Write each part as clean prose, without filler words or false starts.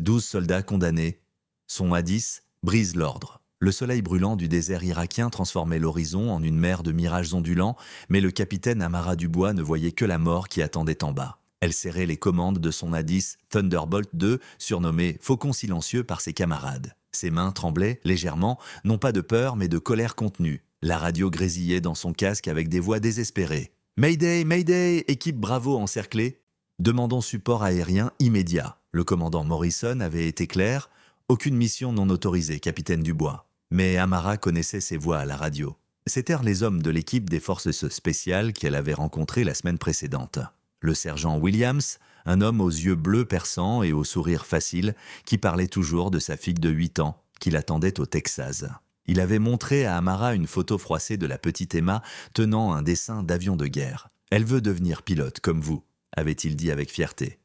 12 soldats condamnés. Son hadith brise l'ordre. Le soleil brûlant du désert irakien transformait l'horizon en une mer de mirages ondulants, mais le capitaine Amara Dubois ne voyait que la mort qui attendait en bas. Elle serrait les commandes de son hadith Thunderbolt 2, surnommé Faucon silencieux par ses camarades. Ses mains tremblaient légèrement, non pas de peur mais de colère contenue. La radio grésillait dans son casque avec des voix désespérées. « Mayday, Mayday, équipe Bravo encerclée !» Demandons support aérien immédiat. Le commandant Morrison avait été clair. Aucune mission non autorisée, capitaine Dubois. Mais Amara connaissait ces voix à la radio. C'étaient les hommes de l'équipe des forces spéciales qu'elle avait rencontrés la semaine précédente. Le sergent Williams, un homme aux yeux bleus perçants et au sourire facile, qui parlait toujours de sa fille de 8 ans, qu'il attendait au Texas. Il avait montré à Amara une photo froissée de la petite Emma tenant un dessin d'avion de guerre. « Elle veut devenir pilote, comme vous », avait-il dit avec fierté.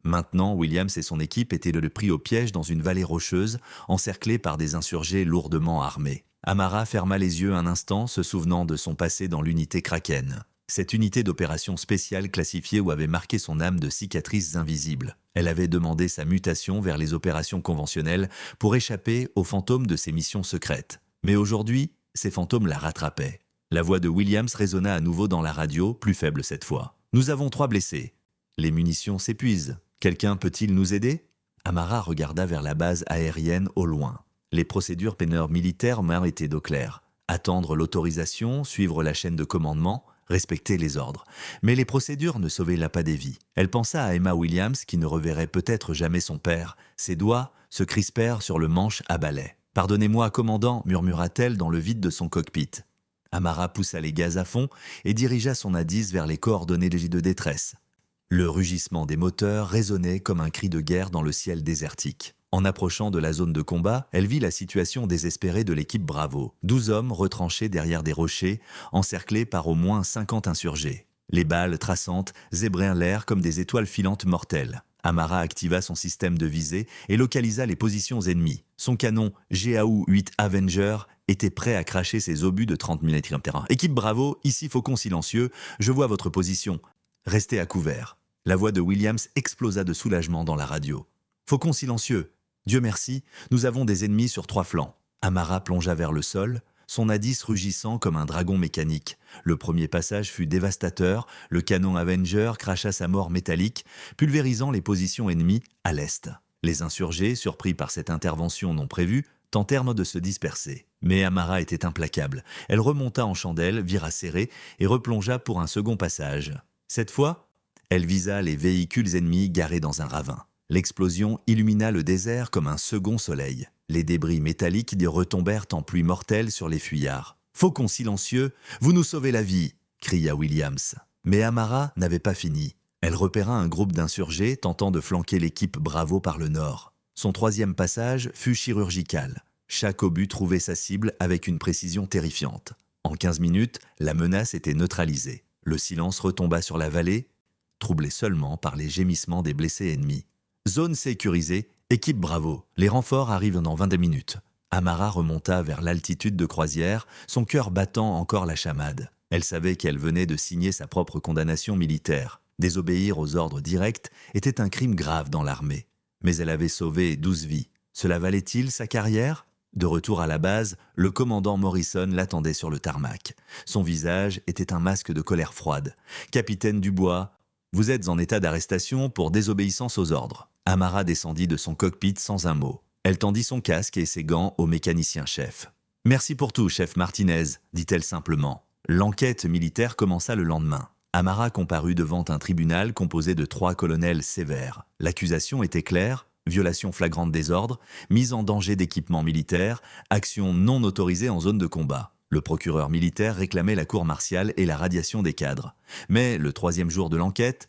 Maintenant, Williams et son équipe étaient pris au piège dans une vallée rocheuse, encerclée par des insurgés lourdement armés. Amara ferma les yeux un instant, se souvenant de son passé dans l'unité Kraken. Cette unité d'opération spéciale classifiée où avait marqué son âme de cicatrices invisibles. Elle avait demandé sa mutation vers les opérations conventionnelles pour échapper aux fantômes de ses missions secrètes. Mais aujourd'hui, ces fantômes la rattrapaient. La voix de Williams résonna à nouveau dans la radio, plus faible cette fois. « Nous avons 3 blessés. Les munitions s'épuisent. Quelqu'un peut-il nous aider ?» Amara regarda vers la base aérienne au loin. Les procédures pénales militaires étaient d'eau claire. Attendre l'autorisation, suivre la chaîne de commandement, respecter les ordres. Mais les procédures ne sauvaient pas des vies. Elle pensa à Emma Williams qui ne reverrait peut-être jamais son père. Ses doigts se crispèrent sur le manche à balai. « Pardonnez-moi, commandant », murmura-t-elle dans le vide de son cockpit. Amara poussa les gaz à fond et dirigea son hadith vers les coordonnées de détresse. Le rugissement des moteurs résonnait comme un cri de guerre dans le ciel désertique. En approchant de la zone de combat, elle vit la situation désespérée de l'équipe Bravo. 12 hommes retranchés derrière des rochers, encerclés par au moins 50 insurgés. Les balles traçantes zébrèrent l'air comme des étoiles filantes mortelles. Amara activa son système de visée et localisa les positions ennemies. Son canon GAU-8 Avenger était prêt à cracher ses obus de 30 mm. « Équipe Bravo, ici Faucon silencieux, je vois votre position. Restez à couvert. » La voix de Williams explosa de soulagement dans la radio. « Faucon silencieux, Dieu merci, nous avons des ennemis sur 3 flancs. » Amara plongea vers le sol, son hadith rugissant comme un dragon mécanique. Le premier passage fut dévastateur, le canon Avenger cracha sa mort métallique, pulvérisant les positions ennemies à l'est. Les insurgés, surpris par cette intervention non prévue, tentèrent de se disperser. Mais Amara était implacable. Elle remonta en chandelle, vira serré et replongea pour un second passage. Cette fois, elle visa les véhicules ennemis garés dans un ravin. L'explosion illumina le désert comme un second soleil. Les débris métalliques retombèrent en pluie mortelle sur les fuyards. « Faucon silencieux, vous nous sauvez la vie !» cria Williams. Mais Amara n'avait pas fini. Elle repéra un groupe d'insurgés tentant de flanquer l'équipe Bravo par le nord. Son 3e passage fut chirurgical. Chaque obus trouvait sa cible avec une précision terrifiante. En 15 minutes, la menace était neutralisée. Le silence retomba sur la vallée, troublé seulement par les gémissements des blessés ennemis. Zone sécurisée, équipe Bravo. Les renforts arrivent dans 22 minutes. Amara remonta vers l'altitude de croisière, son cœur battant encore la chamade. Elle savait qu'elle venait de signer sa propre condamnation militaire. Désobéir aux ordres directs était un crime grave dans l'armée. Mais elle avait sauvé 12 vies. Cela valait-il sa carrière ? De retour à la base, le commandant Morrison l'attendait sur le tarmac. Son visage était un masque de colère froide. « Capitaine Dubois, vous êtes en état d'arrestation pour désobéissance aux ordres. » Amara descendit de son cockpit sans un mot. Elle tendit son casque et ses gants au mécanicien-chef. « Merci pour tout, chef Martinez », dit-elle simplement. L'enquête militaire commença le lendemain. Amara comparut devant un tribunal composé de 3 colonels sévères. L'accusation était claire, violation flagrante des ordres, mise en danger d'équipements militaires, action non autorisée en zone de combat. Le procureur militaire réclamait la cour martiale et la radiation des cadres. Mais le 3e jour de l'enquête,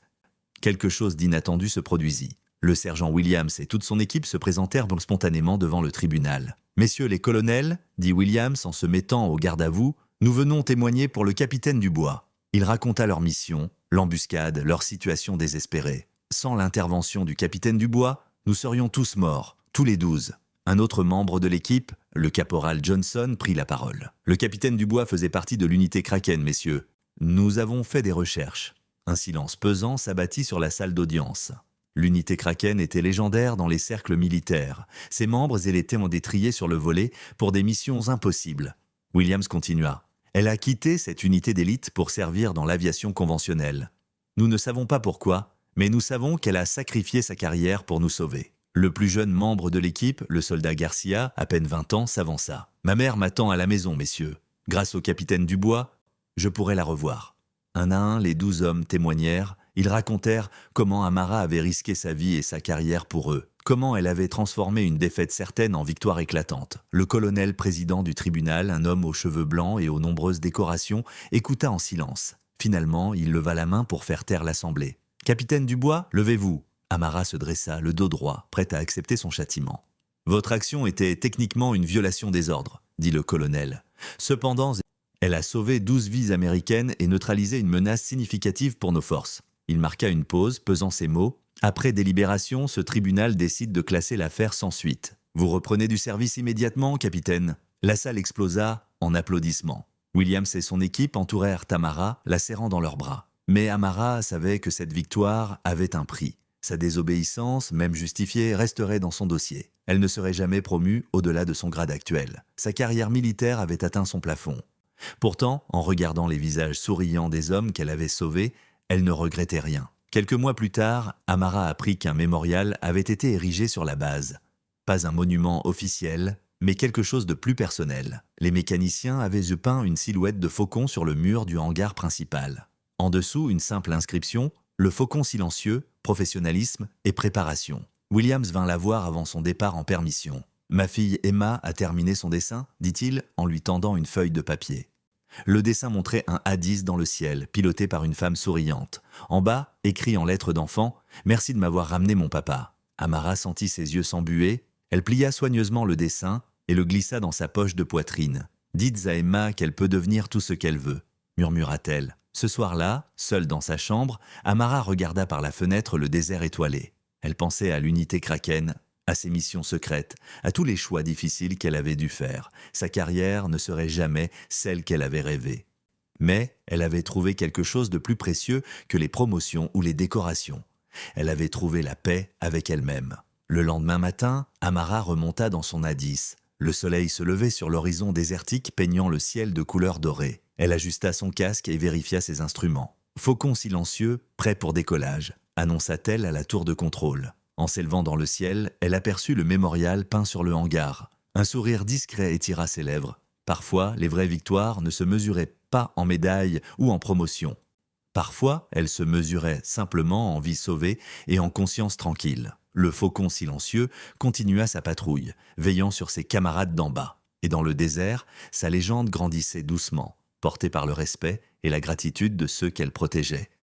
quelque chose d'inattendu se produisit. Le sergent Williams et toute son équipe se présentèrent spontanément devant le tribunal. « Messieurs les colonels, » dit Williams en se mettant au garde-à-vous, « nous venons témoigner pour le capitaine Dubois. » Il raconta leur mission, l'embuscade, leur situation désespérée. Sans l'intervention du capitaine Dubois, nous serions tous morts, tous les 12. Un autre membre de l'équipe, le caporal Johnson, prit la parole. « Le capitaine Dubois faisait partie de l'unité Kraken, messieurs. Nous avons fait des recherches. » Un silence pesant s'abattit sur la salle d'audience. L'unité Kraken était légendaire dans les cercles militaires. Ses membres étaient en détriés sur le volet pour des missions impossibles. Williams continua. Elle a quitté cette unité d'élite pour servir dans l'aviation conventionnelle. Nous ne savons pas pourquoi, mais nous savons qu'elle a sacrifié sa carrière pour nous sauver. Le plus jeune membre de l'équipe, le soldat Garcia, à peine 20 ans, s'avança. « Ma mère m'attend à la maison, messieurs. Grâce au capitaine Dubois, je pourrai la revoir. » Un à un, les 12 hommes témoignèrent. Ils racontèrent comment Amara avait risqué sa vie et sa carrière pour eux, comment elle avait transformé une défaite certaine en victoire éclatante. Le colonel président du tribunal, un homme aux cheveux blancs et aux nombreuses décorations, écouta en silence. Finalement, il leva la main pour faire taire l'assemblée. « Capitaine Dubois, levez-vous !» Amara se dressa, le dos droit, prête à accepter son châtiment. « Votre action était techniquement une violation des ordres, » dit le colonel. « Cependant, elle a sauvé 12 vies américaines et neutralisé une menace significative pour nos forces. » Il marqua une pause, pesant ses mots. « Après délibération, ce tribunal décide de classer l'affaire sans suite. Vous reprenez du service immédiatement, capitaine ?» La salle explosa en applaudissements. Williams et son équipe entourèrent Amara, la serrant dans leurs bras. Mais Amara savait que cette victoire avait un prix. Sa désobéissance, même justifiée, resterait dans son dossier. Elle ne serait jamais promue au-delà de son grade actuel. Sa carrière militaire avait atteint son plafond. Pourtant, en regardant les visages souriants des hommes qu'elle avait sauvés, elle ne regrettait rien. Quelques mois plus tard, Amara apprit qu'un mémorial avait été érigé sur la base. Pas un monument officiel, mais quelque chose de plus personnel. Les mécaniciens avaient peint une silhouette de faucon sur le mur du hangar principal. En dessous, une simple inscription « Le faucon silencieux, professionnalisme et préparation ». Williams vint la voir avant son départ en permission. « Ma fille Emma a terminé son dessin » dit-il en lui tendant une feuille de papier. Le dessin montrait un A10 dans le ciel, piloté par une femme souriante. En bas, écrit en lettres d'enfant « Merci de m'avoir ramené mon papa ». Amara sentit ses yeux s'embuer. Elle plia soigneusement le dessin et le glissa dans sa poche de poitrine. « Dites à Emma qu'elle peut devenir tout ce qu'elle veut », murmura-t-elle. Ce soir-là, seule dans sa chambre, Amara regarda par la fenêtre le désert étoilé. Elle pensait à l'unité Kraken, à ses missions secrètes, à tous les choix difficiles qu'elle avait dû faire. Sa carrière ne serait jamais celle qu'elle avait rêvée. Mais elle avait trouvé quelque chose de plus précieux que les promotions ou les décorations. Elle avait trouvé la paix avec elle-même. Le lendemain matin, Amara remonta dans son A10. Le soleil se levait sur l'horizon désertique peignant le ciel de couleur dorée. Elle ajusta son casque et vérifia ses instruments. « Faucon silencieux, prêt pour décollage », annonça-t-elle à la tour de contrôle. En s'élevant dans le ciel, elle aperçut le mémorial peint sur le hangar. Un sourire discret étira ses lèvres. Parfois, les vraies victoires ne se mesuraient pas en médailles ou en promotion. Parfois, elles se mesuraient simplement en vie sauvée et en conscience tranquille. Le faucon silencieux continua sa patrouille, veillant sur ses camarades d'en bas. Et dans le désert, sa légende grandissait doucement, portée par le respect et la gratitude de ceux qu'elle protégeait.